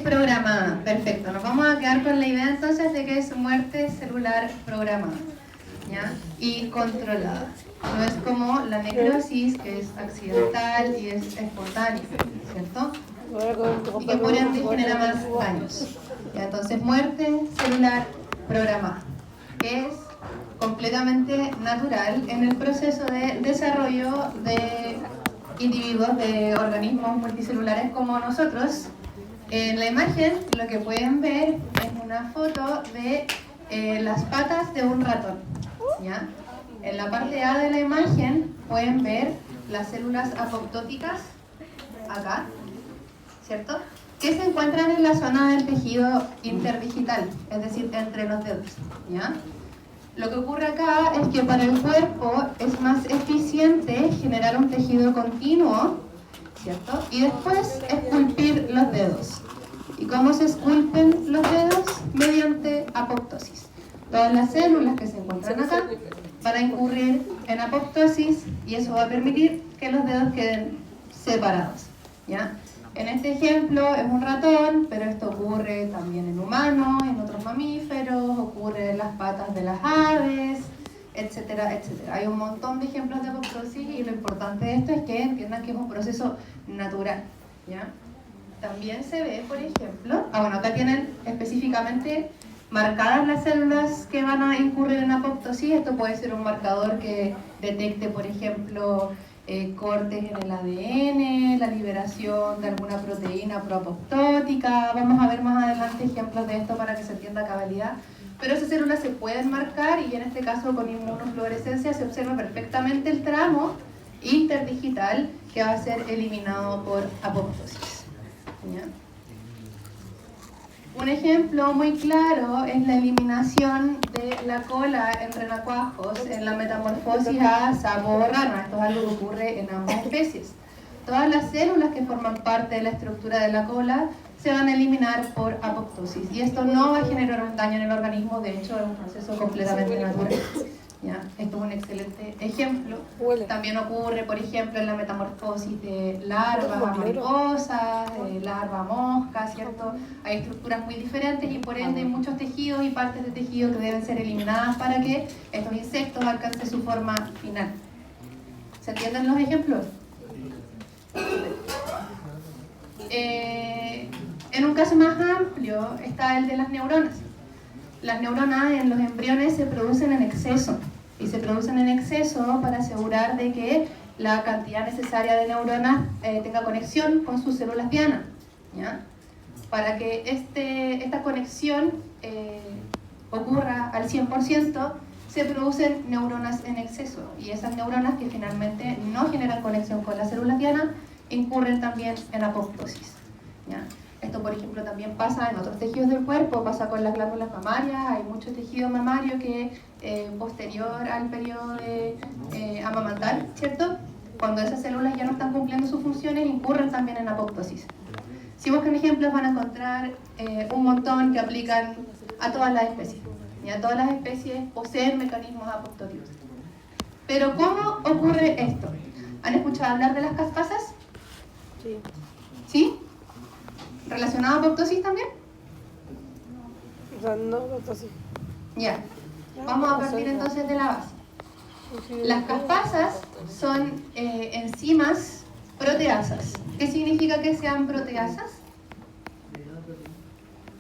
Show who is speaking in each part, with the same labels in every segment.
Speaker 1: programada. Perfecto. Nos vamos a quedar con la idea entonces de que es muerte celular programada, ¿ya? Y controlada. No es como la necrosis, que es accidental y es espontánea, ¿cierto? Y que por ende genera más daños. ¿Ya? Entonces, muerte celular programada, que es completamente natural en el proceso de desarrollo de individuos, de organismos multicelulares como nosotros. En la imagen lo que pueden ver es una foto de las patas de un ratón, ¿ya? En la parte A de la imagen pueden ver las células apoptóticas, acá, ¿cierto? Que se encuentran en la zona del tejido interdigital, es decir, entre los dedos, ¿ya? Lo que ocurre acá es que para el cuerpo es más eficiente generar un tejido continuo, ¿cierto? Y después esculpir los dedos. ¿Y cómo se esculpen los dedos? Mediante apoptosis. Todas las células que se encuentran acá van a incurrir en apoptosis y eso va a permitir que los dedos queden separados, ¿ya? En este ejemplo es un ratón, pero esto ocurre también en humanos, en otros mamíferos, ocurre en las patas de las aves, etcétera, etcétera. Hay un montón de ejemplos de apoptosis y lo importante de esto es que entiendan que es un proceso natural, ¿ya? También se ve, por ejemplo, bueno, acá tienen específicamente marcadas las células que van a incurrir en apoptosis. Esto puede ser un marcador que detecte, por ejemplo, cortes en el ADN, la liberación de alguna proteína proapoptótica. Vamos a ver más adelante ejemplos de esto para que se entienda a cabalidad. Pero esas células se pueden marcar y en este caso con inmunofluorescencia se observa perfectamente el tramo interdigital que va a ser eliminado por apoptosis, ¿ya? Un ejemplo muy claro es la eliminación de la cola en renacuajos en la metamorfosis a sapo o rana. Esto es algo que ocurre en ambas especies. Todas las células que forman parte de la estructura de la cola se van a eliminar por apoptosis. Y esto no va a generar un daño en el organismo, de hecho es un proceso completamente natural, ¿ya? Esto es un excelente ejemplo. También ocurre, por ejemplo, en la metamorfosis de larvas a mariposas, larvas a moscas, ¿cierto? Hay estructuras muy diferentes y por ende hay muchos tejidos y partes de tejido que deben ser eliminadas para que estos insectos alcancen su forma final. ¿Se entienden los ejemplos? En un caso más amplio está el de las neuronas. Las neuronas en los embriones se producen en exceso y se producen en exceso para asegurar de que la cantidad necesaria de neuronas tenga conexión con sus células diana, ¿ya? Para que esta conexión ocurra al 100%, se producen neuronas en exceso y esas neuronas que finalmente no generan conexión con las células diana incurren también en apoptosis, ¿ya? Esto, por ejemplo, también pasa en otros tejidos del cuerpo, pasa con las glándulas mamarias. Hay mucho tejido mamario que posterior al periodo de amamantar, ¿cierto? Cuando esas células ya no están cumpliendo sus funciones, incurren también en apoptosis. Si buscan ejemplos van a encontrar un montón que aplican a todas las especies. Y a todas las especies poseen mecanismos apoptóticos. Pero ¿cómo ocurre esto? ¿Han escuchado hablar de las caspasas?
Speaker 2: Sí.
Speaker 1: ¿Sí? ¿Relacionado a apoptosis también?
Speaker 2: O sea, no, apoptosis.
Speaker 1: Ya. Vamos a partir entonces de la base. Las caspasas son enzimas proteasas. ¿Qué significa que sean proteasas?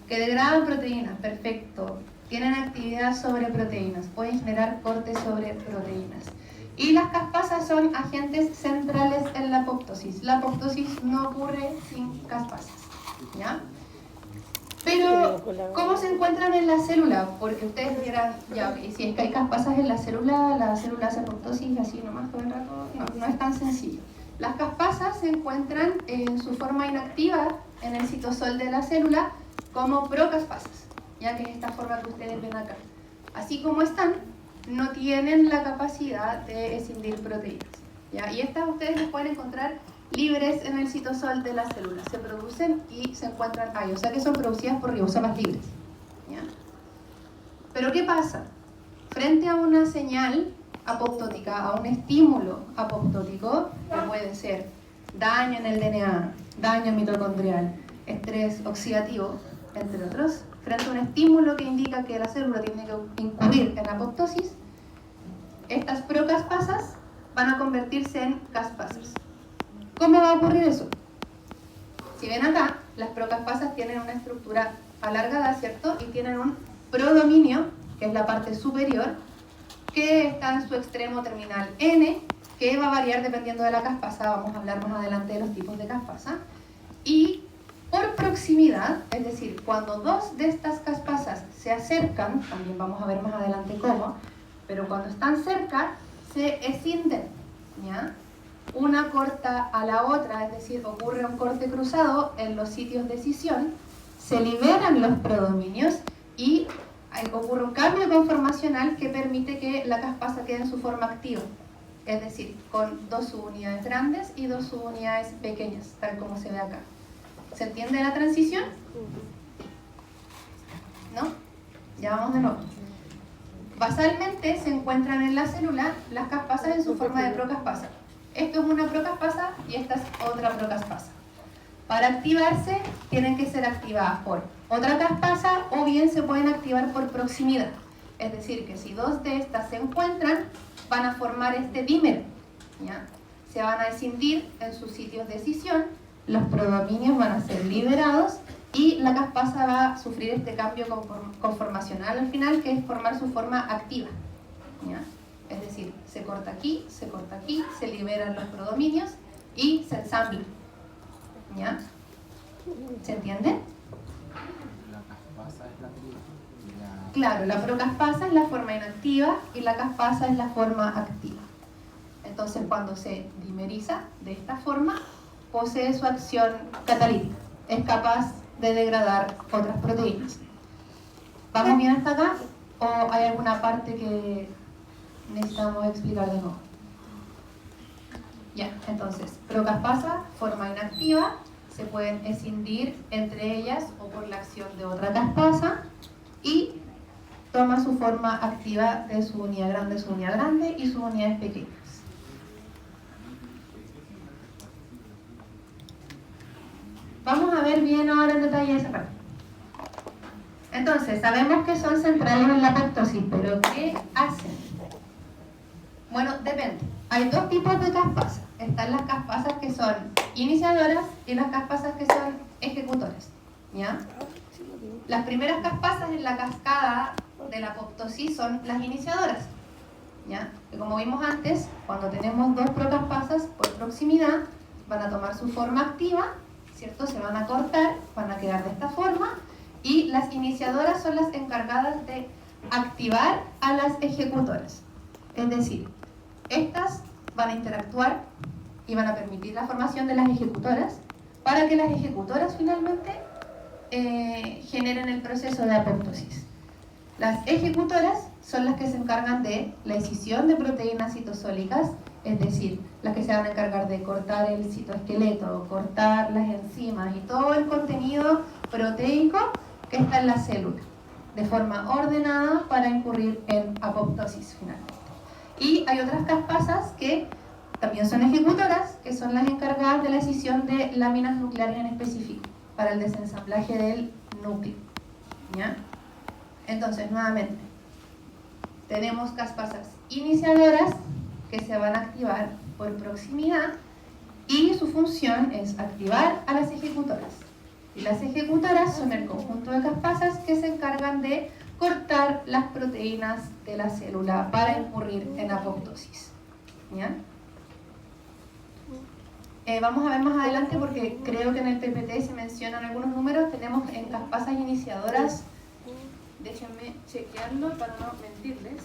Speaker 1: Que degradan proteínas, perfecto. Tienen actividad sobre proteínas, pueden generar cortes sobre proteínas. Y las caspasas son agentes centrales en la apoptosis. La apoptosis no ocurre sin caspasas, ¿ya? Pero, ¿cómo se encuentran en la célula? Porque ustedes dirán, ya, ok, si es que hay caspasas en la célula hace apoptosis así nomás todo el rato. No es tan sencillo. Las caspasas se encuentran en su forma inactiva en el citosol de la célula como procaspasas, ya que es esta forma que ustedes ven acá. Así como están, no tienen la capacidad de escindir proteínas, ¿ya? Y estas ustedes las pueden encontrar libres en el citosol de las células. Se producen y se encuentran ahí, o sea que son producidas por ribosomas libres, ¿ya? Pero ¿qué pasa? Frente a una señal apoptótica, a un estímulo apoptótico, que puede ser daño en el DNA, daño mitocondrial, estrés oxidativo, entre otros, frente a un estímulo que indica que la célula tiene que incurrir en apoptosis, estas procaspasas van a convertirse en caspasas. ¿Cómo va a ocurrir eso? Si ven acá, las procaspasas tienen una estructura alargada, ¿cierto? Y tienen un prodominio, que es la parte superior, que está en su extremo terminal N, que va a variar dependiendo de la caspasa. Vamos a hablar más adelante de los tipos de caspasa. Y por proximidad, es decir, cuando dos de estas caspasas se acercan, también vamos a ver más adelante cómo, pero cuando están cerca, se escinden, ¿ya? Una corta a la otra, es decir, ocurre un corte cruzado en los sitios de escisión, se liberan los prodominios y ocurre un cambio conformacional que permite que la caspasa quede en su forma activa, es decir, con dos subunidades grandes y dos subunidades pequeñas, tal como se ve acá. ¿Se entiende la transición? ¿No? Ya vamos de nuevo. Basalmente se encuentran en la célula las caspasas en su forma de procaspasa. Esto es una procaspasa y esta es otra procaspasa. Para activarse tienen que ser activadas por otra caspasa o bien se pueden activar por proximidad. Es decir, que si dos de estas se encuentran, van a formar este dímero, ¿ya? Se van a escindir en sus sitios de escisión, los prodominios van a ser liberados y la caspasa va a sufrir este cambio conformacional al final, que es formar su forma activa, ¿ya? Es decir, se corta aquí, se liberan los prodominios y se ensambla, ¿ya? ¿Se entiende?
Speaker 3: La caspasa es la activa.
Speaker 1: Claro, la procaspasa es la forma inactiva y la caspasa es la forma activa. Entonces, cuando se dimeriza de esta forma, posee su acción catalítica. Es capaz de degradar otras proteínas. ¿Vamos bien hasta acá? ¿O hay alguna parte que necesitamos explicar de nuevo? Ya, entonces, procaspasa, forma inactiva, se pueden escindir entre ellas o por la acción de otra caspasa y toma su forma activa de su unidad grande y sus unidades pequeñas. Vamos a ver bien ahora en detalle esa parte. Entonces, sabemos que son centrales en la apoptosis, pero ¿qué hacen? Bueno, depende. Hay dos tipos de caspasas. Están las caspasas que son iniciadoras y las caspasas que son ejecutoras, ¿ya? Las primeras caspasas en la cascada de la apoptosis son las iniciadoras, ¿ya? Que como vimos antes, cuando tenemos dos procaspasas por proximidad, van a tomar su forma activa, ¿cierto? Se van a cortar, van a quedar de esta forma, y las iniciadoras son las encargadas de activar a las ejecutoras. Es decir, estas van a interactuar y van a permitir la formación de las ejecutoras para que las ejecutoras finalmente generen el proceso de apoptosis. Las ejecutoras son las que se encargan de la escisión de proteínas citosólicas, es decir, las que se van a encargar de cortar el citoesqueleto, cortar las enzimas y todo el contenido proteico que está en la célula, de forma ordenada para incurrir en apoptosis finalmente. Y hay otras caspasas que también son ejecutoras, que son las encargadas de la escisión de láminas nucleares en específico, para el desensamblaje del núcleo, ¿ya? Entonces, nuevamente, tenemos caspasas iniciadoras que se van a activar por proximidad y su función es activar a las ejecutoras. Y las ejecutoras son el conjunto de caspasas que se encargan de cortar las proteínas de la célula para incurrir en apoptosis, ¿ya? Vamos a ver más adelante porque creo que en el PPT se mencionan algunos números. Tenemos en caspasas iniciadoras, déjenme chequearlo para no mentirles,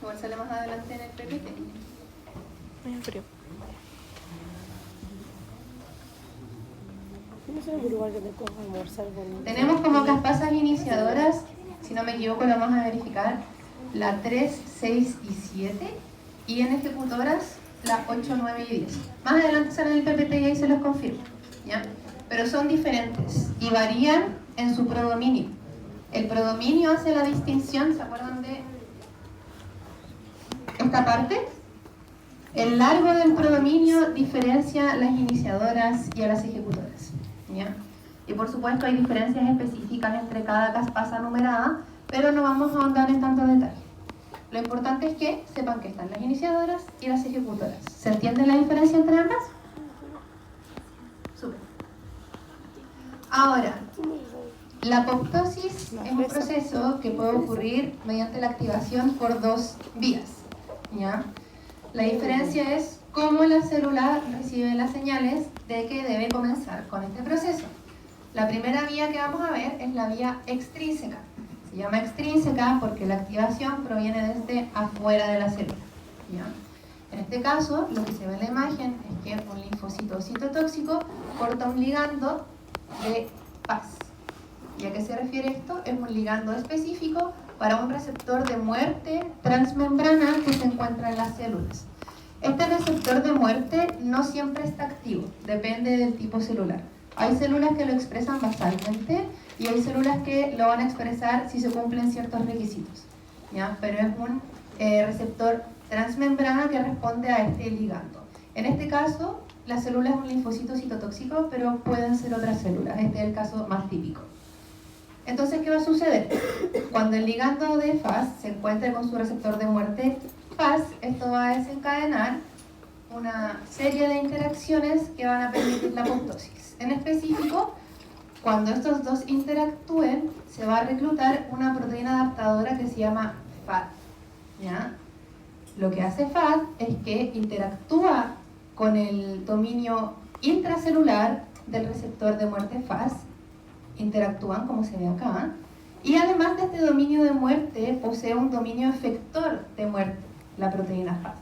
Speaker 1: igual sale más adelante en el PPT.
Speaker 2: Muy frío. No sé en lugar que te coja almorzar con...
Speaker 1: Tenemos como caspasas iniciadoras, si no me equivoco, lo vamos a verificar, la 3, 6 y 7, y en ejecutoras la 8, 9 y 10. Más adelante sale el PPT y ahí se los confirmo, ¿ya? Pero son diferentes y varían en su prodominio. El prodominio hace la distinción, ¿se acuerdan de esta parte? El largo del prodominio diferencia a las iniciadoras y a las ejecutoras, ¿ya? Y por supuesto hay diferencias específicas entre cada caspasa numerada, pero no vamos a ahondar en tanto detalle. Lo importante es que sepan que están las iniciadoras y las ejecutoras. ¿Se entiende la diferencia entre ambas? Súper. Ahora, la apoptosis es un proceso que puede ocurrir mediante la activación por dos vías, ¿ya? La diferencia es cómo la célula recibe las señales de que debe comenzar con este proceso. La primera vía que vamos a ver es la vía extrínseca. Se llama extrínseca porque la activación proviene desde afuera de la célula, ¿ya? En este caso, lo que se ve en la imagen es que un linfocito citotóxico corta un ligando de paz. ¿Y a qué se refiere esto? Es un ligando específico para un receptor de muerte transmembrana que se encuentra en las células. Este receptor de muerte no siempre está activo, depende del tipo celular. Hay células que lo expresan basalmente y hay células que lo van a expresar si se cumplen ciertos requisitos, ¿ya? Pero es un receptor transmembrana que responde a este ligando. En este caso, la célula es un linfocito citotóxico, pero pueden ser otras células. Este es el caso más típico. Entonces, ¿qué va a suceder? Cuando el ligando de FAS se encuentre con su receptor de muerte FAS, esto va a desencadenar una serie de interacciones que van a permitir la apoptosis. En específico, cuando estos dos interactúen, se va a reclutar una proteína adaptadora que se llama FAD, ¿ya? Lo que hace FAD es que interactúa con el dominio intracelular del receptor de muerte FAS, interactúan como se ve acá, y además de este dominio de muerte, posee un dominio efector de muerte, la proteína FAD.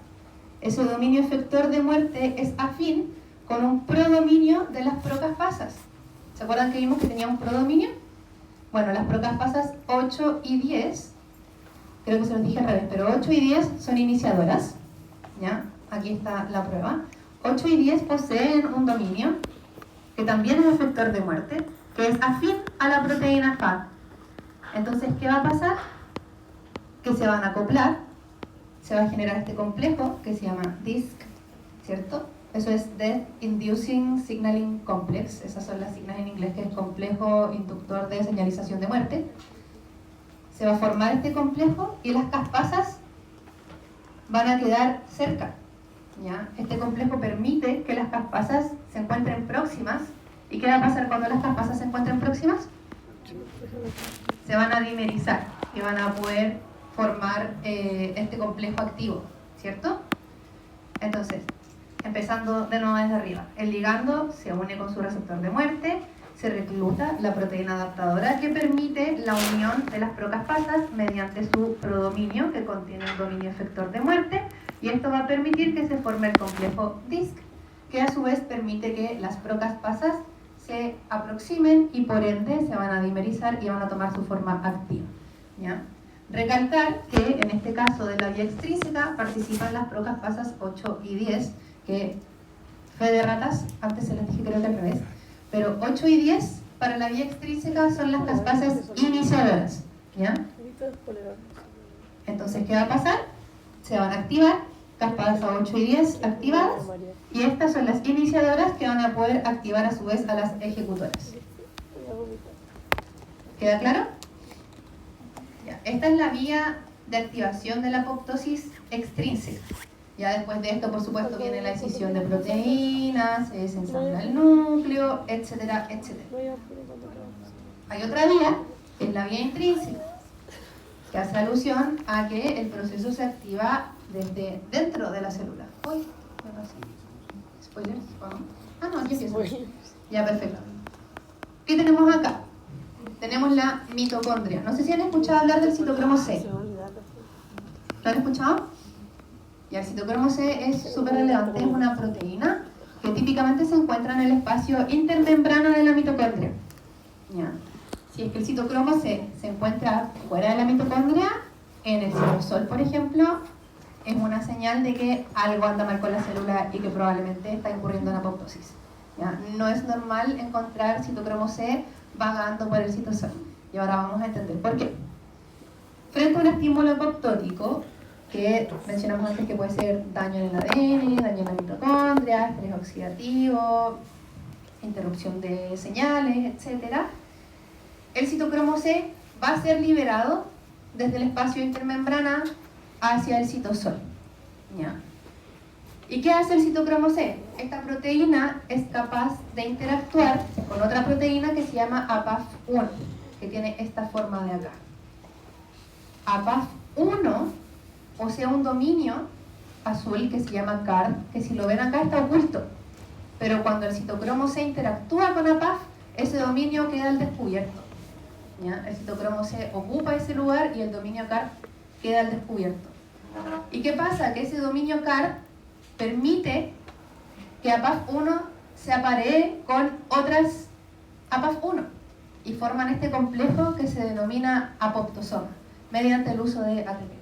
Speaker 1: Ese dominio efector de muerte es afín con un prodominio de las procaspasas. ¿Se acuerdan que vimos que tenía un prodominio? Bueno, las procaspasas 8 y 10, creo que se los dije al revés, pero 8 y 10 son iniciadoras, ¿ya? Aquí está la prueba. 8 y 10 poseen un dominio que también es efector de muerte, que es afín a la proteína FAD. Entonces, ¿qué va a pasar? Que se van a acoplar, se va a generar este complejo que se llama DISC, ¿cierto? Eso es Death Inducing Signaling Complex, esas son las siglas en inglés, que es complejo inductor de señalización de muerte. Se va a formar este complejo y las caspasas van a quedar cerca, ¿ya? Este complejo permite que las caspasas se encuentren próximas. ¿Y qué va a pasar cuando las caspasas se encuentren próximas? Se van a dimerizar y van a poder formar este complejo activo, ¿cierto? Entonces, empezando de nuevo desde arriba, el ligando se une con su receptor de muerte, se recluta la proteína adaptadora que permite la unión de las procaspasas mediante su prodominio, que contiene un dominio efector de muerte, y esto va a permitir que se forme el complejo DISC, que a su vez permite que las procaspasas se aproximen y por ende se van a dimerizar y van a tomar su forma activa, ¿ya? Recalcar que en este caso de la vía extrínseca participan las procaspasas 8 y 10, que fe de ratas, antes se les dije creo que al revés, pero 8 y 10 para la vía extrínseca son las caspasas iniciadoras, ¿ya? Entonces, ¿qué va a pasar? Se van a activar caspasas 8 y 10 activadas, y estas son las iniciadoras que van a poder activar a su vez a las ejecutoras. ¿Queda claro? Ya. Esta es la vía de activación de la apoptosis extrínseca. Ya después de esto, por supuesto, viene la escisión de proteínas, se ensambla el núcleo, etcétera, etcétera. Hay otra vía, que es la vía intrínseca, que hace alusión a que el proceso se activa desde dentro de la célula. Uy, ¿qué pasa? ¿Spoilers? Ah, no, aquí empiezo. Ya, perfecto. ¿Qué tenemos acá? Tenemos la mitocondria. No sé si han escuchado hablar del citocromo C. ¿Lo han escuchado? Y el citocromo C es súper relevante, es una proteína que típicamente se encuentra en el espacio intermembrana de la mitocondria. ¿Ya? Si es que el citocromo C se encuentra fuera de la mitocondria, en el citosol, por ejemplo, es una señal de que algo anda mal con la célula y que probablemente está incurriendo en apoptosis. ¿Ya? No es normal encontrar citocromo C vagando por el citosol. Y ahora vamos a entender por qué. Frente a un estímulo apoptótico, que mencionamos antes que puede ser daño en el ADN, daño en la mitocondria, estrés oxidativo, interrupción de señales, etc., el citocromo C va a ser liberado desde el espacio intermembrana hacia el citosol. ¿Ya? ¿Y qué hace el citocromo C? Esta proteína es capaz de interactuar con otra proteína que se llama APAF1, que tiene esta forma de acá. APAF1 posee un dominio azul que se llama CARD, que si lo ven acá está oculto. Pero cuando el citocromo C interactúa con APAF, ese dominio queda al descubierto. ¿Ya? El citocromo C ocupa ese lugar y el dominio CARD queda al descubierto. ¿Y qué pasa? Que ese dominio CARD permite que APAF1 se aparee con otras APAF1 y forman este complejo que se denomina apoptosoma mediante el uso de ATP.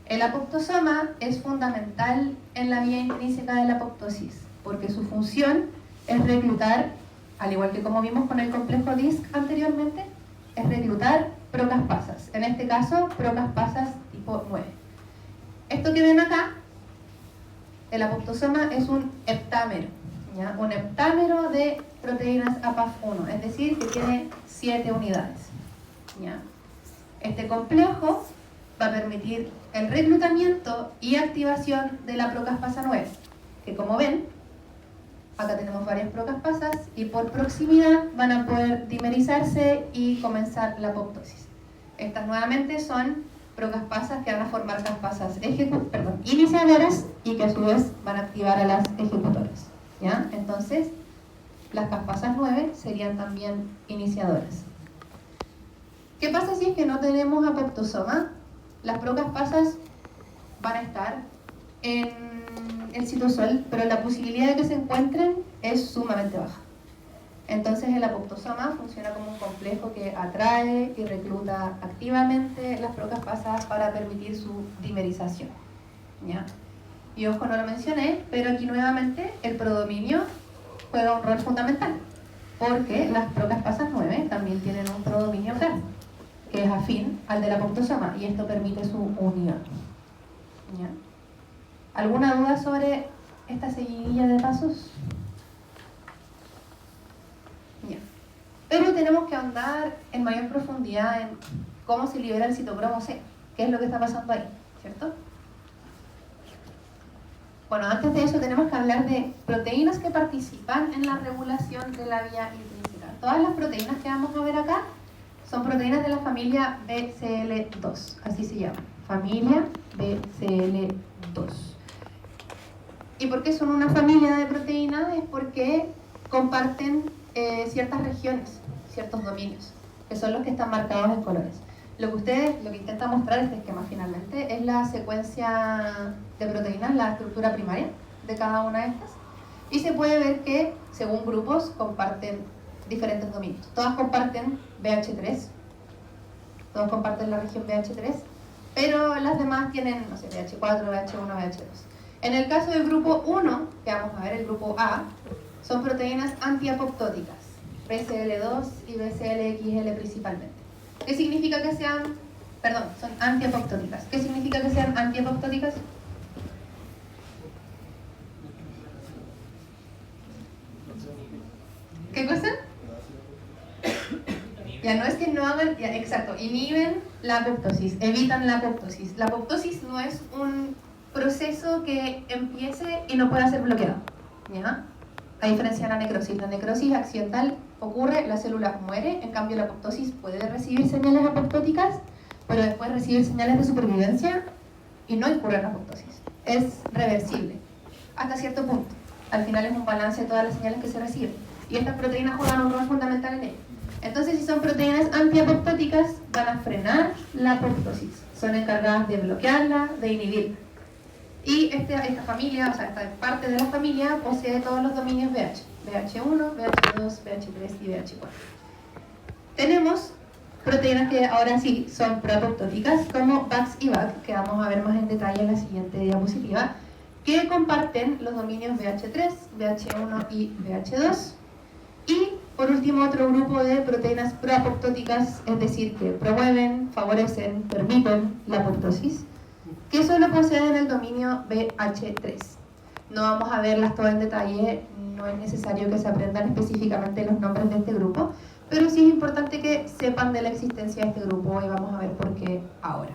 Speaker 1: El apoptosoma es fundamental en la vía intrínseca de la apoptosis porque su función es reclutar, al igual que como vimos con el complejo DISC anteriormente, es reclutar procaspasas, en este caso procaspasas tipo 9. Esto que ven acá, el apoptosoma es un heptámero, ¿ya? Un heptámero de proteínas APAF1, es decir, que tiene 7 unidades. ¿Ya? Este complejo va a permitir el reclutamiento y activación de la procaspasa 9, que como ven, acá tenemos varias procaspasas y por proximidad van a poder dimerizarse y comenzar la apoptosis. Estas nuevamente son procaspasas que van a formar caspasas iniciadoras y que a su vez van a activar a las ejecutoras. ¿Ya? Entonces, las caspasas 9 serían también iniciadoras. ¿Qué pasa si es que no tenemos apoptosoma? Las procaspasas van a estar en el citosol, pero la posibilidad de que se encuentren es sumamente baja. Entonces el apoptosoma funciona como un complejo que atrae y recluta activamente las procaspasas para permitir su dimerización. ¿Ya? Y ojo, no lo mencioné, pero aquí nuevamente el prodominio juega un rol fundamental, porque las procaspasas 9 también tienen un prodominio grande, que es afín al del apoptosoma, y esto permite su unión. ¿Ya? ¿Alguna duda sobre esta seguidilla de pasos? Ya. Pero tenemos que ahondar en mayor profundidad en cómo se libera el citocromo C, qué es lo que está pasando ahí, ¿cierto? Bueno, antes de eso tenemos que hablar de proteínas que participan en la regulación de la vía intrínseca. Todas las proteínas que vamos a ver acá son proteínas de la familia BCL2, así se llama, familia BCL2. ¿Y por qué son una familia de proteínas? Es porque comparten ciertas regiones, ciertos dominios, que son los que están marcados en colores. Lo que intenta mostrar este esquema finalmente es la secuencia de proteínas, la estructura primaria de cada una de estas. Y se puede ver que, según grupos, comparten diferentes dominios. Todas comparten BH3, todos comparten la región BH3, pero las demás tienen, no sé, BH4, BH1, BH2. En el caso del grupo 1, que vamos a ver, el grupo A, son proteínas antiapoptóticas, BCL2 y BCLXL principalmente. ¿Qué significa que sean, son antiapoptóticas? ¿Qué significa que sean antiapoptóticas? ¿Qué cosa? Ya no es que no hagan, ya, exacto, inhiben la apoptosis, evitan la apoptosis. La apoptosis no es un proceso que empiece y no pueda ser bloqueado, ¿ya? A diferencia de la necrosis accidental ocurre, la célula muere, en cambio la apoptosis puede recibir señales apoptóticas, pero después recibir señales de supervivencia y no ocurre la apoptosis. Es reversible, hasta cierto punto. Al final es un balance de todas las señales que se reciben. Y estas proteínas juegan un rol fundamental en ello. Entonces, si son proteínas antiapoptóticas, van a frenar la apoptosis. Son encargadas de bloquearla, de inhibirla. Y esta familia, o sea, esta parte de la familia posee todos los dominios BH. BH1, BH2, BH3 y BH4. Tenemos proteínas que ahora sí son proapoptóticas, como VAX y VAC, que vamos a ver más en detalle en la siguiente diapositiva, que comparten los dominios BH3, BH1 y BH2. Y por último, otro grupo de proteínas proapoptóticas, es decir, que promueven, favorecen, permiten la apoptosis, que solo poseen el dominio BH3. No vamos a verlas todas en detalle, no es necesario que se aprendan específicamente los nombres de este grupo, pero sí es importante que sepan de la existencia de este grupo y vamos a ver por qué ahora.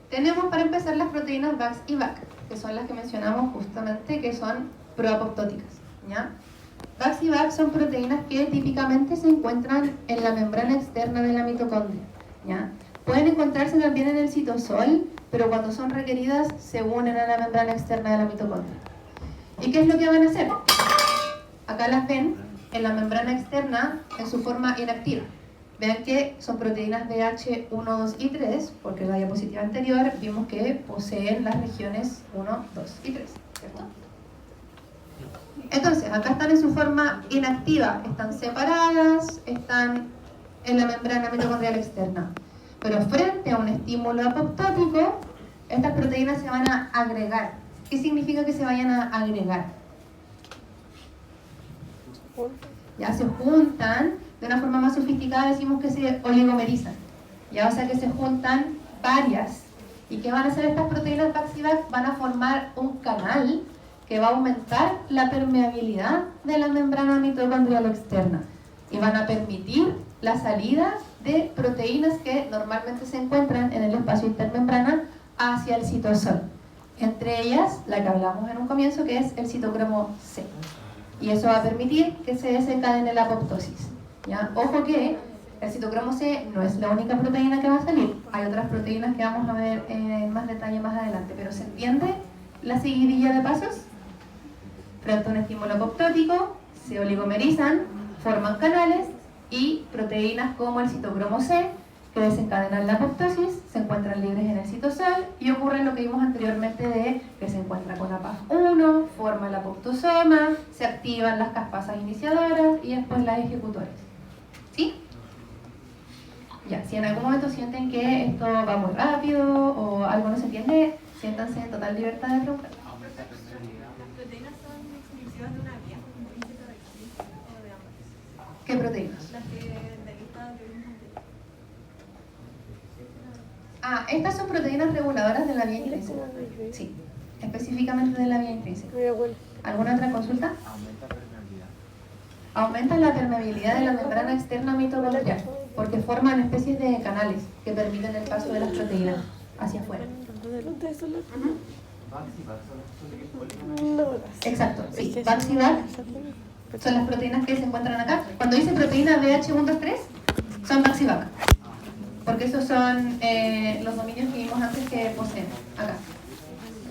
Speaker 1: Tenemos para empezar las proteínas VAX y VAC, que son las que mencionamos justamente, que son proapoptóticas, ¿ya? VAX y VAC son proteínas que típicamente se encuentran en la membrana externa de la mitocondria, ¿ya? Pueden encontrarse también en el citosol, pero cuando son requeridas se unen a la membrana externa de la mitocondria. ¿Y qué es lo que van a hacer? Acá las ven en la membrana externa en su forma inactiva. Vean que son proteínas BH 1, 2 y 3, porque en la diapositiva anterior vimos que poseen las regiones 1, 2 y 3, ¿cierto? Entonces, acá están en su forma inactiva, están separadas, están en la membrana mitocondrial externa. Pero frente a un estímulo apoptótico, estas proteínas se van a agregar. ¿Qué significa que se vayan a agregar? Ya se juntan, de una forma más sofisticada decimos que se oligomerizan. Ya, o sea que se juntan varias. ¿Y qué van a hacer estas proteínas VAX-VAC? Van a formar un canal que va a aumentar la permeabilidad de la membrana mitocondrial externa y van a permitir la salida de proteínas que normalmente se encuentran en el espacio intermembrana hacia el citosol. Entre ellas, la que hablamos en un comienzo, que es el citocromo C. Y eso va a permitir que se desencadene la apoptosis. ¿Ya? Ojo que el citocromo C no es la única proteína que va a salir. Hay otras proteínas que vamos a ver en más detalle más adelante. Pero ¿se entiende la seguidilla de pasos? Frente a un estímulo apoptótico, se oligomerizan, forman canales y proteínas como el citocromo C, que desencadenan la apoptosis, se encuentran libres en el citosol y ocurre lo que vimos anteriormente de que se encuentra con APAF1, forma el apoptosoma, se activan las caspasas iniciadoras y después las ejecutores. ¿Sí? Ya, si en algún momento sienten que esto va muy rápido o algo no se entiende, siéntanse en total libertad de preguntar.
Speaker 4: ¿Las proteínas son exclusivas de una vía, como dice la actriz, o de ambas?
Speaker 1: ¿Qué proteínas?
Speaker 4: Las que de lista que vimos antes.
Speaker 1: Ah, estas son proteínas reguladoras de la vía intrínseca. Sí, específicamente de la vía intrínseca. ¿Alguna otra consulta?
Speaker 3: Aumenta permeabilidad.
Speaker 1: Aumentan la permeabilidad de la membrana externa mitocondrial porque forman especies de canales que permiten el paso de las proteínas hacia afuera. Exacto, sí. VAX y VAC son las proteínas que se encuentran acá. Cuando dice proteína BH123, son VAX y VAC. Porque esos son los dominios que vimos antes que poseen. Acá.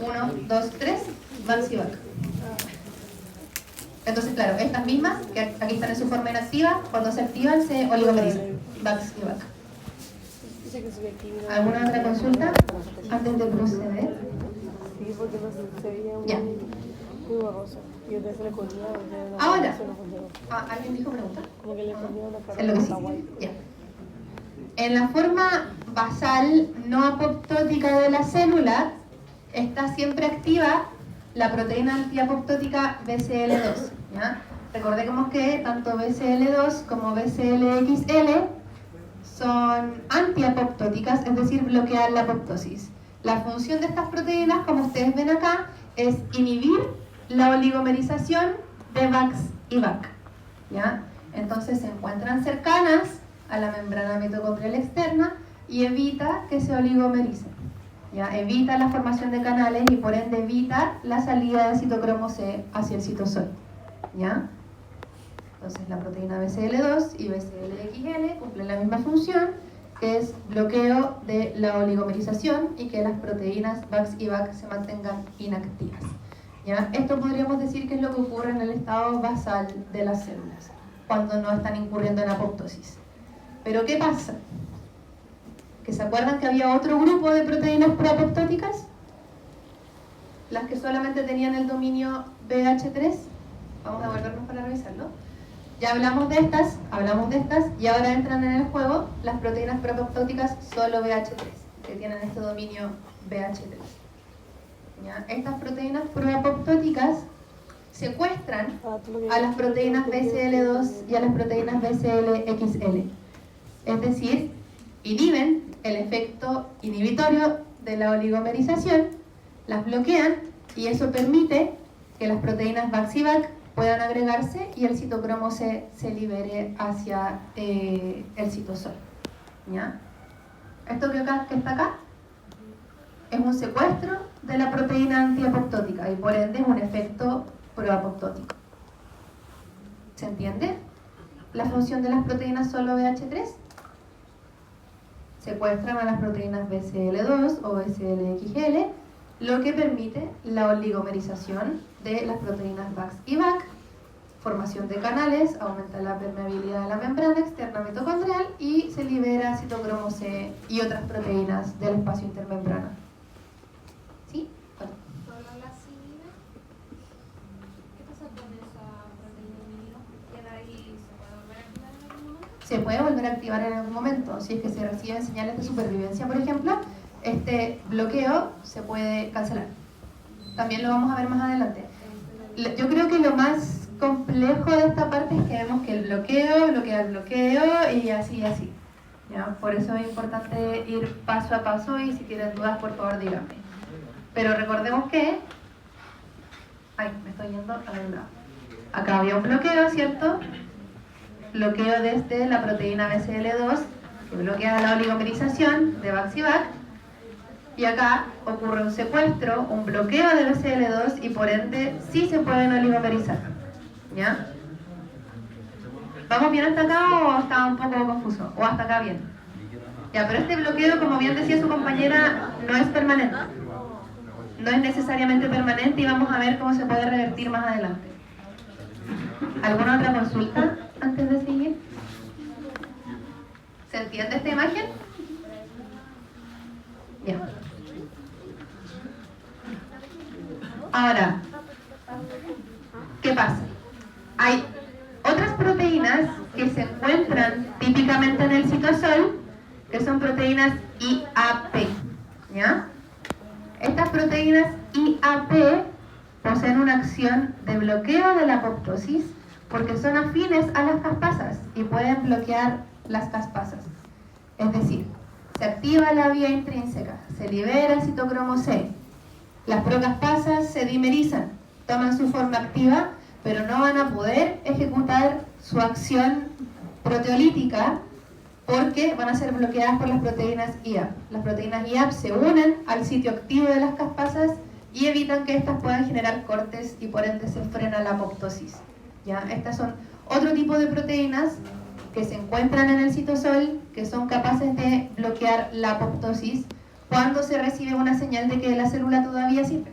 Speaker 1: 1, 2, 3, VAX y VAC. Entonces, claro, estas mismas, que aquí están en su forma inactiva, cuando se activan se oligomerizan. VAX y VAC. ¿Alguna otra consulta antes de proceder?
Speaker 2: Sí, porque no se veía
Speaker 1: Ya.
Speaker 2: muy borroso. Y entonces se le ponía.
Speaker 1: Ahora. ¿Alguien dijo pregunta?
Speaker 2: Como que le ponía una parte
Speaker 1: Es lo que sí. Ya. En la forma basal no apoptótica de la célula está siempre activa la proteína antiapoptótica BCL2. ¿Ya? Recordemos que tanto BCL2 como BCLXL son antiapoptóticas, es decir, bloquean la apoptosis. La función de estas proteínas, como ustedes ven acá, es inhibir la oligomerización de VAX y VAC. ¿Ya? Entonces se encuentran cercanas a la membrana mitocondrial externa y evita que se oligomericen. ¿Ya? Evita la formación de canales y por ende evita la salida de citocromo C hacia el citosol. ¿Ya? Entonces la proteína BCL2 y BCLXL cumplen la misma función, que es bloqueo de la oligomerización y que las proteínas VAX y VAC se mantengan inactivas. ¿Ya? Esto podríamos decir que es lo que ocurre en el estado basal de las células, cuando no están incurriendo en apoptosis. Pero ¿qué pasa? ¿Que se acuerdan que había otro grupo de proteínas proapoptóticas? Las que solamente tenían el dominio BH3. Vamos a volvernos para revisarlo. Ya hablamos de estas y ahora entran en el juego las proteínas proapoptóticas solo BH3, que tienen este dominio BH3. ¿Ya? Estas proteínas proapoptóticas secuestran a las proteínas BCL2 y a las proteínas BCLXL. Es decir, inhiben el efecto inhibitorio de la oligomerización, las bloquean Y eso permite que las proteínas VAX y VAC puedan agregarse y el citocromo C se libere hacia el citosol. ¿Ya? Esto que está acá es un secuestro de la proteína antiapoptótica y por ende es un efecto proapoptótico. ¿Se entiende? La función de las proteínas solo BH3 secuestran a las proteínas BCL2 o BCLXL, lo que permite la oligomerización de las proteínas VAX y VAC, formación de canales, aumenta la permeabilidad de la membrana externa mitocondrial y se libera citocromo C y otras proteínas del espacio intermembrana. ¿Sí? Bueno.
Speaker 4: ¿Solo la CIDA? ¿Qué pasa con esa proteína inhibida? ¿Queda ahí y se puede volver a activar en algún momento?
Speaker 1: Se puede volver a activar en algún momento. Si es que se reciben señales de supervivencia, por ejemplo, este bloqueo se puede cancelar. También lo vamos a ver más adelante. Yo creo que lo más complejo de esta parte es que vemos que el bloqueo bloquea el bloqueo y así. ¿Ya? Por eso es importante ir paso a paso y si tienen dudas, por favor, díganme. Pero recordemos que... Ay, me estoy yendo a un lado. Acá había un bloqueo, ¿cierto? Bloqueo desde la proteína BCL2 que bloquea la oligomerización de VAX y VAC. Y acá ocurre un secuestro, un bloqueo de BCL2 y por ende sí se pueden oligomerizar. ¿Ya? ¿Vamos bien hasta acá o está un poco confuso? ¿O hasta acá bien? Ya, pero este bloqueo, como bien decía su compañera, no es permanente. No es necesariamente permanente y vamos a ver cómo se puede revertir más adelante. ¿Alguna otra consulta antes de seguir? ¿Se entiende esta imagen? Ya. Ahora, ¿qué pasa? Hay otras proteínas que se encuentran típicamente en el citosol, que son proteínas IAP, ¿ya? Estas proteínas IAP poseen una acción de bloqueo de la apoptosis porque son afines a las caspasas y pueden bloquear las caspasas. Es decir, se activa la vía intrínseca, se libera el citocromo C, las procaspasas se dimerizan, toman su forma activa, pero no van a poder ejecutar su acción proteolítica porque van a ser bloqueadas por las proteínas IAP. Las proteínas IAP se unen al sitio activo de las caspasas y evitan que éstas puedan generar cortes y por ende se frena la apoptosis. ¿Ya? Estas son otro tipo de proteínas que se encuentran en el citosol que son capaces de bloquear la apoptosis cuando se recibe una señal de que la célula todavía sirve.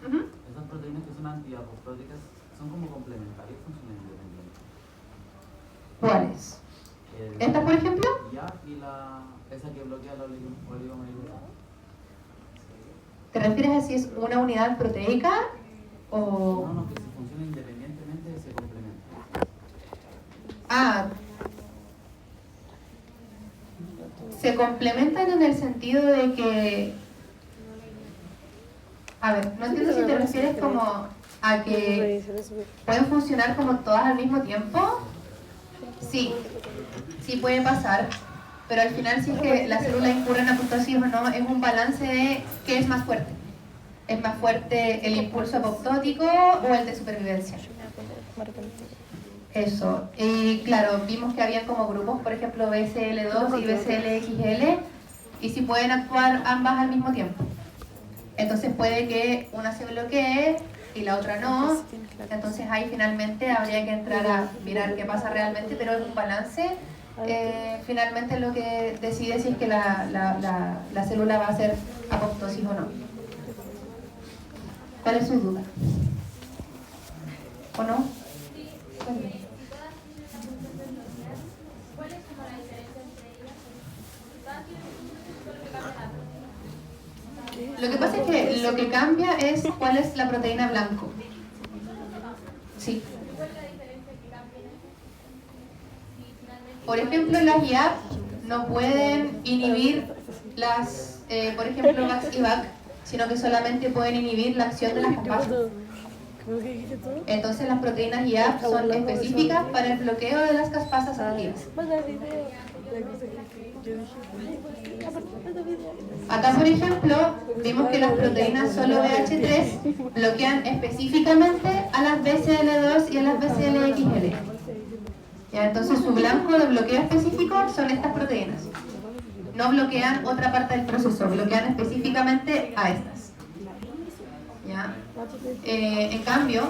Speaker 3: Esas proteínas que son antiapoptóticas son como complementarias, funcionan independientes.
Speaker 1: ¿Cuáles? ¿Esta, por ejemplo?
Speaker 3: Ya, y esa que bloquea la oligomerización.
Speaker 1: ¿Te refieres a si es una unidad proteica o...?
Speaker 3: No, que si funciona independientemente se complementan.
Speaker 1: Ah, se complementan en el sentido de que... A ver, no entiendo si te refieres como a que pueden funcionar como todas al mismo tiempo. Sí, sí puede pasar, pero al final si es que la célula incurre en apoptosis o no, es un balance de qué es más fuerte. ¿Es más fuerte el impulso apoptótico o el de supervivencia? Eso. Y claro, vimos que había como grupos, por ejemplo, BCL2 y BCLXL, y si pueden actuar ambas al mismo tiempo. Entonces puede que una se bloquee y la otra no. Entonces ahí finalmente habría que entrar a mirar qué pasa realmente, pero es un balance. Finalmente lo que decide si es que la célula va a hacer apoptosis o no. ¿Cuál es su duda? ¿O no? Cuéntame.
Speaker 4: ¿Cuál es como la diferencia entre ellas?
Speaker 1: Lo que pasa es que lo que cambia es cuál es la proteína blanco. Sí. Por ejemplo, las IAP no pueden inhibir las, por ejemplo, VAX y VAC, sino que solamente pueden inhibir la acción de las caspasas. Entonces las proteínas IAP son específicas para el bloqueo de las caspasas activas.
Speaker 2: Yo dije,
Speaker 1: Acá, por ejemplo, vimos que las proteínas solo BH3 bloquean específicamente a las BCL2 y a las BCLXL. Ya, entonces su blanco de bloqueo específico son estas proteínas. No bloquean otra parte del proceso, bloquean específicamente a estas. ¿Ya? En cambio,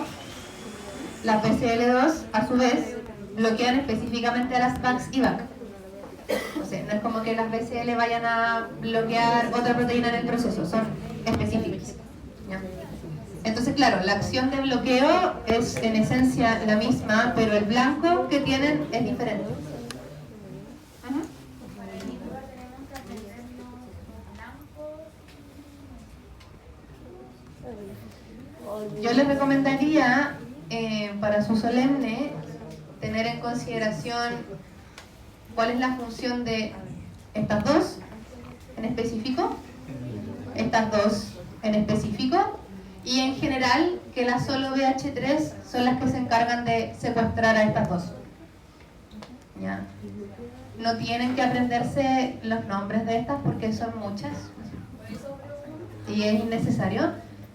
Speaker 1: las BCL2 a su vez bloquean específicamente a las VAX y VAC. O sea, no es como que las BCL vayan a bloquear otra proteína en el proceso, son específicas. ¿Ya? Entonces, claro, la acción de bloqueo es en esencia la misma, pero el blanco que tienen es diferente. Yo les recomendaría para su solemne tener en consideración cuál es la función de estas dos en específico, estas dos en específico, y en general que las solo BH3 son las que se encargan de secuestrar a estas dos. ¿Ya? No tienen que aprenderse los nombres de estas porque son muchas y es innecesario,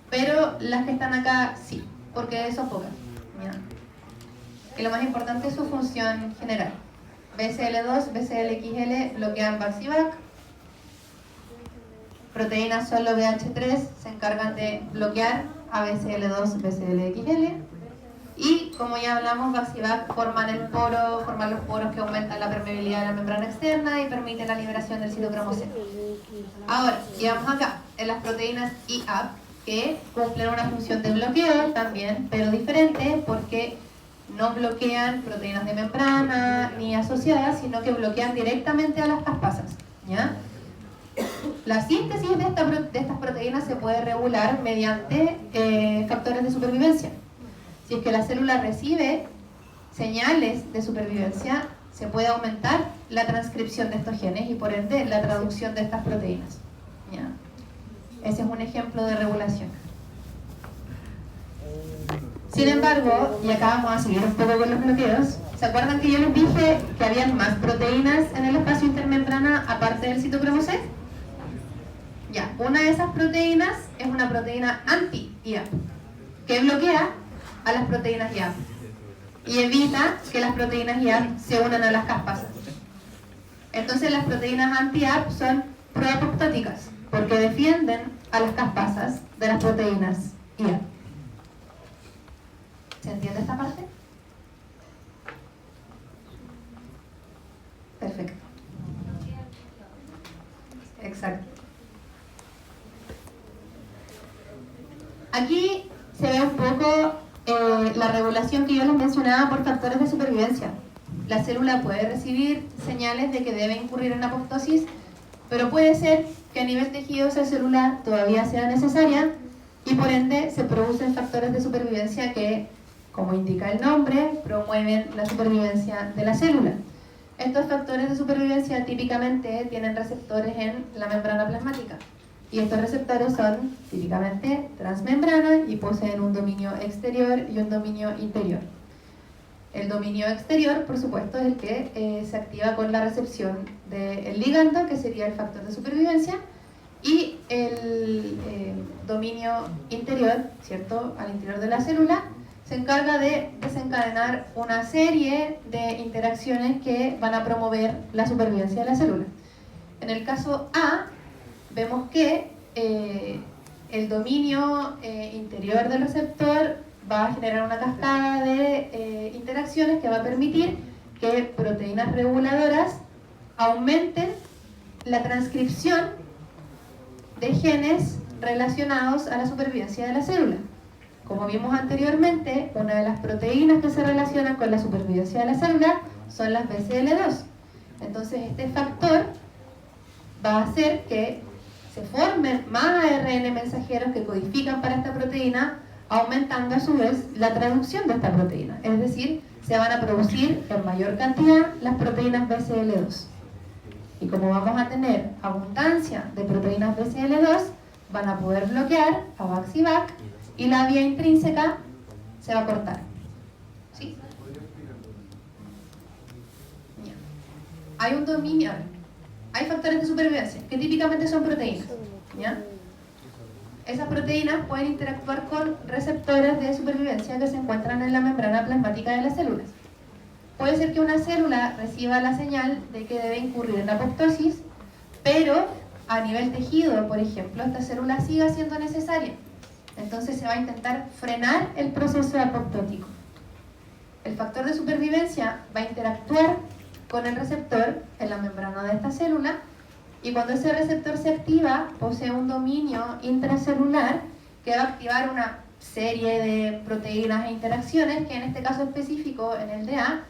Speaker 1: pero las que están acá sí, porque son pocas. ¿Ya? Y lo más importante es su función general. BCL2, BCLXL bloquean VAX y VAC. Proteínas solo BH3 se encargan de bloquear a BCL2, BCLXL. Y como ya hablamos, VAX y VAC forman los poros que aumentan la permeabilidad de la membrana externa y permiten la liberación del citocromo C. Ahora, llegamos acá, en las proteínas IAP, que cumplen una función de bloqueo también, pero diferente porque no bloquean proteínas de membrana ni asociadas, sino que bloquean directamente a las caspasas. ¿Ya? La síntesis de estas proteínas se puede regular mediante factores de supervivencia. Si es que la célula recibe señales de supervivencia, se puede aumentar la transcripción de estos genes y por ende la traducción de estas proteínas. ¿Ya? Ese es un ejemplo de regulación. Sin embargo, y acá vamos a seguir un poco con los bloqueos, ¿se acuerdan que yo les dije que había más proteínas en el espacio intermembrana aparte del citocromo C? Ya, una de esas proteínas es una proteína anti-IAP, que bloquea a las proteínas IAP y evita que las proteínas IAP se unan a las caspasas. Entonces las proteínas anti-IAP son proapoptóticas, porque defienden a las caspasas de las proteínas IAP. ¿Se entiende esta parte? Perfecto. Exacto. Aquí se ve un poco la regulación que yo les mencionaba por factores de supervivencia. La célula puede recibir señales de que debe incurrir en apoptosis, pero puede ser que a nivel tejido esa célula todavía sea necesaria y por ende se producen factores de supervivencia que, como indica el nombre, promueven la supervivencia de la célula. Estos factores de supervivencia típicamente tienen receptores en la membrana plasmática y estos receptores son típicamente transmembrana y poseen un dominio exterior y un dominio interior. El dominio exterior, por supuesto, es el que se activa con la recepción del ligando, que sería el factor de supervivencia, y el dominio interior, ¿cierto?, al interior de la célula, se encarga de desencadenar una serie de interacciones que van a promover la supervivencia de la célula. En el caso A, vemos que el dominio interior del receptor va a generar una cascada de interacciones que va a permitir que proteínas reguladoras aumenten la transcripción de genes relacionados a la supervivencia de la célula. Como vimos anteriormente, una de las proteínas que se relacionan con la supervivencia de la célula son las BCL2. Entonces este factor va a hacer que se formen más ARN mensajeros que codifican para esta proteína, aumentando a su vez la traducción de esta proteína. Es decir, se van a producir en mayor cantidad las proteínas BCL2. Y como vamos a tener abundancia de proteínas BCL2, van a poder bloquear a VAX y VAC y la vía intrínseca se va a cortar. ¿Sí? hay un dominio, hay factores de supervivencia que típicamente son proteínas, ¿ya? Esas proteínas pueden interactuar con receptores de supervivencia que se encuentran en la membrana plasmática de las células. Puede ser que una célula reciba la señal de que debe incurrir en apoptosis, pero a nivel tejido, por ejemplo, esta célula siga siendo necesaria. Entonces se va a intentar frenar el proceso apoptótico. El factor de supervivencia va a interactuar con el receptor en la membrana de esta célula, y cuando ese receptor se activa, posee un dominio intracelular que va a activar una serie de proteínas e interacciones que en este caso específico, en el DA,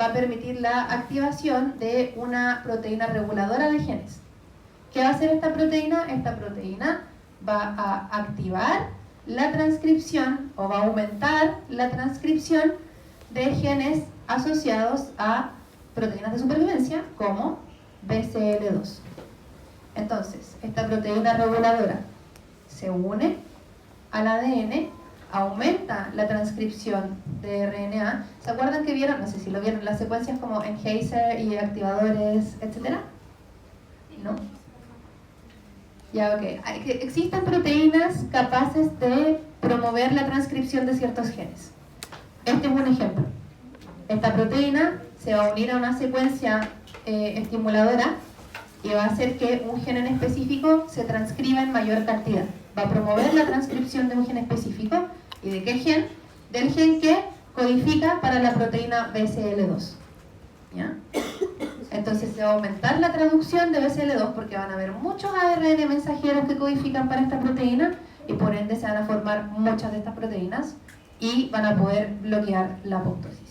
Speaker 1: va a permitir la activación de una proteína reguladora de genes. ¿Qué va a hacer esta proteína? Esta proteína va a activar la transcripción o va a aumentar la transcripción de genes asociados a proteínas de supervivencia como BCL2. Entonces, esta proteína reguladora se une al ADN, aumenta la transcripción de RNA. ¿Se acuerdan que vieron? No sé si lo vieron, las secuencias como enhancer y activadores, etcétera? ¿No? Ya, ok. Existen proteínas capaces de promover la transcripción de ciertos genes. Este es un ejemplo. Esta proteína se va a unir a una secuencia estimuladora y va a hacer que un gen en específico se transcriba en mayor cantidad. Va a promover la transcripción de un gen específico. ¿Y de qué gen? Del gen que codifica para la proteína BCL2. ¿Ya? Entonces se va a aumentar la traducción de BCL2 porque van a haber muchos ARN mensajeros que codifican para esta proteína y por ende se van a formar muchas de estas proteínas y van a poder bloquear la apoptosis.